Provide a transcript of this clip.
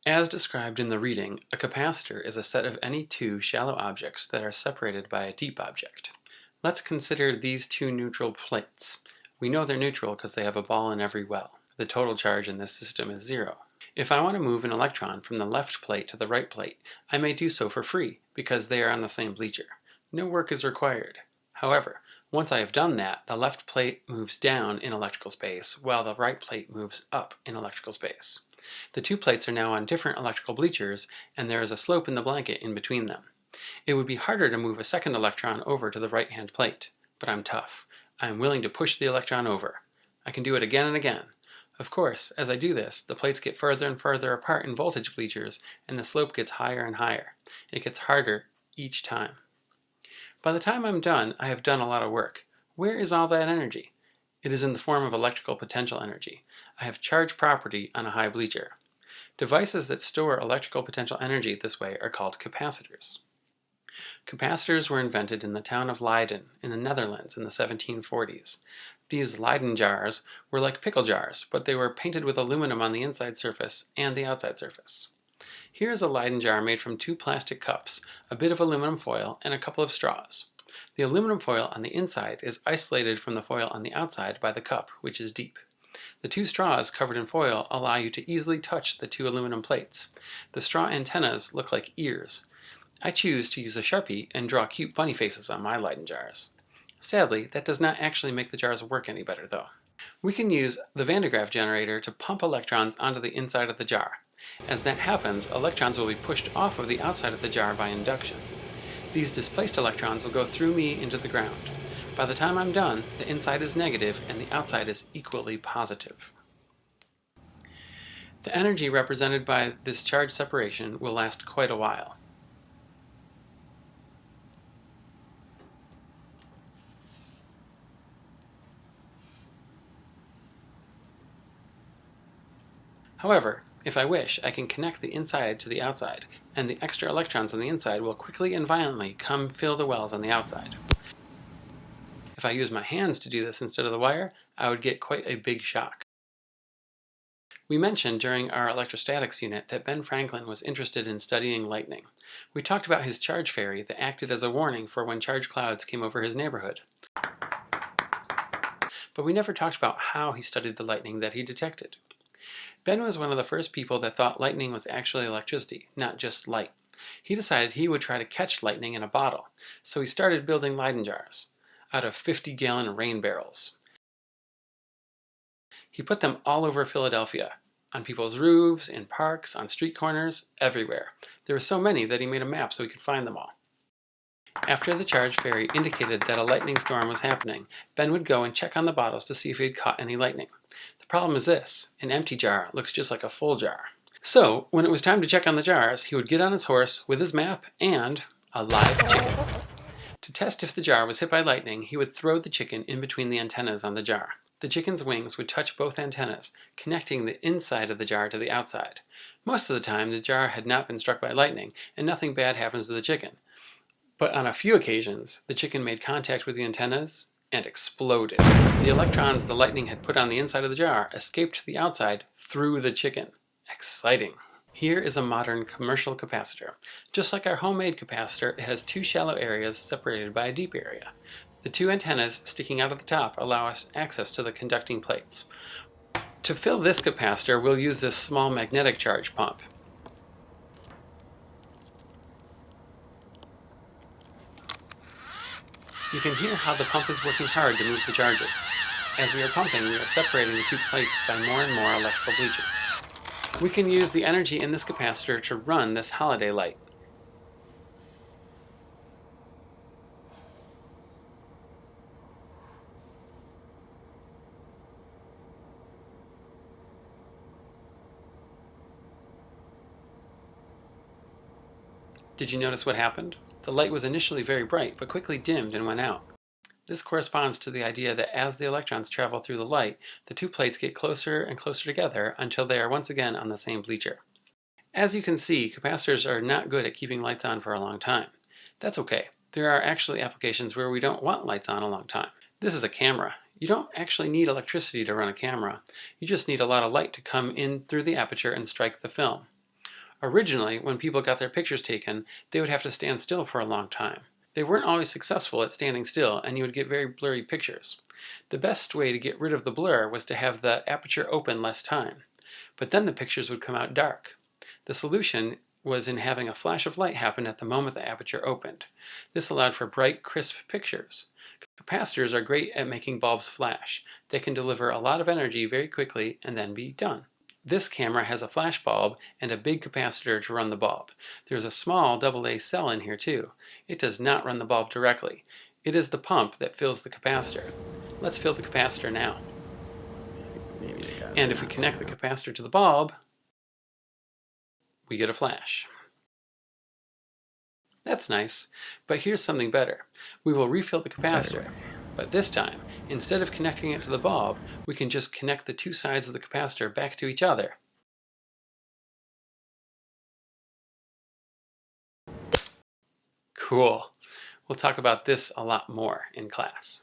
As described in the reading, a capacitor is a set of any two shallow objects that are separated by a deep object. Let's consider these two neutral plates. We know they're neutral because they have a ball in every well. The total charge in this system is 0. If I want to move an electron from the left plate to the right plate, I may do so for free because they are on the same bleacher. No work is required. However, once I have done that, the left plate moves down in electrical space while the right plate moves up in electrical space. The two plates are now on different electrical bleachers, and there is a slope in the blanket in between them. It would be harder to move a second electron over to the right-hand plate, but I'm tough. I am willing to push the electron over. I can do it again and again. Of course, as I do this, the plates get further and further apart in voltage bleachers, and the slope gets higher and higher. It gets harder each time. By the time I'm done, I have done a lot of work. Where is all that energy? It is in the form of electrical potential energy. I have charge property on a high bleacher. Devices that store electrical potential energy this way are called capacitors. Capacitors were invented in the town of Leiden in the Netherlands in the 1740s. These Leyden jars were like pickle jars, but they were painted with aluminum on the inside surface and the outside surface. Here is a Leyden jar made from 2 plastic cups, a bit of aluminum foil, and a couple of straws. The aluminum foil on the inside is isolated from the foil on the outside by the cup, which is deep. The 2 straws covered in foil allow you to easily touch the 2 aluminum plates. The straw antennas look like ears. I choose to use a Sharpie and draw cute bunny faces on my Leyden jars. Sadly, that does not actually make the jars work any better though. We can use the Van de Graaff generator to pump electrons onto the inside of the jar. As that happens, electrons will be pushed off of the outside of the jar by induction. These displaced electrons will go through me into the ground. By the time I'm done, the inside is negative and the outside is equally positive. The energy represented by this charge separation will last quite a while. However, if I wish, I can connect the inside to the outside, and the extra electrons on the inside will quickly and violently come fill the wells on the outside. If I use my hands to do this instead of the wire, I would get quite a big shock. We mentioned during our electrostatics unit that Ben Franklin was interested in studying lightning. We talked about his charge fairy that acted as a warning for when charge clouds came over his neighborhood. But we never talked about how he studied the lightning that he detected. Ben was one of the first people that thought lightning was actually electricity, not just light. He decided he would try to catch lightning in a bottle, so he started building Leyden jars out of 50-gallon rain barrels. He put them all over Philadelphia, on people's roofs, in parks, on street corners, everywhere. There were so many that he made a map so he could find them all. After the charge fairy indicated that a lightning storm was happening, Ben would go and check on the bottles to see if he had caught any lightning. The problem is this: an empty jar looks just like a full jar. So, when it was time to check on the jars, he would get on his horse with his map and a live chicken. To test if the jar was hit by lightning, he would throw the chicken in between the antennas on the jar. The chicken's wings would touch both antennas, connecting the inside of the jar to the outside. Most of the time, the jar had not been struck by lightning, and nothing bad happens to the chicken. But on a few occasions, the chicken made contact with the antennas and exploded. The electrons the lightning had put on the inside of the jar escaped to the outside through the chicken. Exciting! Here is a modern commercial capacitor. Just like our homemade capacitor, it has 2 shallow areas separated by a deep area. The 2 antennas sticking out of the top allow us access to the conducting plates. To fill this capacitor, we'll use this small magnetic charge pump. You can hear how the pump is working hard to move the charges. As we are pumping, we are separating the 2 plates by more and more electrical bleachers. We can use the energy in this capacitor to run this holiday light. Did you notice what happened? The light was initially very bright, but quickly dimmed and went out. This corresponds to the idea that as the electrons travel through the light, the 2 plates get closer and closer together until they are once again on the same bleacher. As you can see, capacitors are not good at keeping lights on for a long time. That's okay. There are actually applications where we don't want lights on a long time. This is a camera. You don't actually need electricity to run a camera. You just need a lot of light to come in through the aperture and strike the film. Originally, when people got their pictures taken, they would have to stand still for a long time. They weren't always successful at standing still, and you would get very blurry pictures. The best way to get rid of the blur was to have the aperture open less time, but then the pictures would come out dark. The solution was in having a flash of light happen at the moment the aperture opened. This allowed for bright, crisp pictures. Capacitors are great at making bulbs flash. They can deliver a lot of energy very quickly and then be done. This camera has a flash bulb and a big capacitor to run the bulb. There's a small AA cell in here too. It does not run the bulb directly. It is the pump that fills the capacitor. Let's fill the capacitor now. And if we connect the capacitor to the bulb, we get a flash. That's nice, but here's something better. We will refill the capacitor, but this time, instead of connecting it to the bulb, we can just connect the two sides of the capacitor back to each other. Cool. We'll talk about this a lot more in class.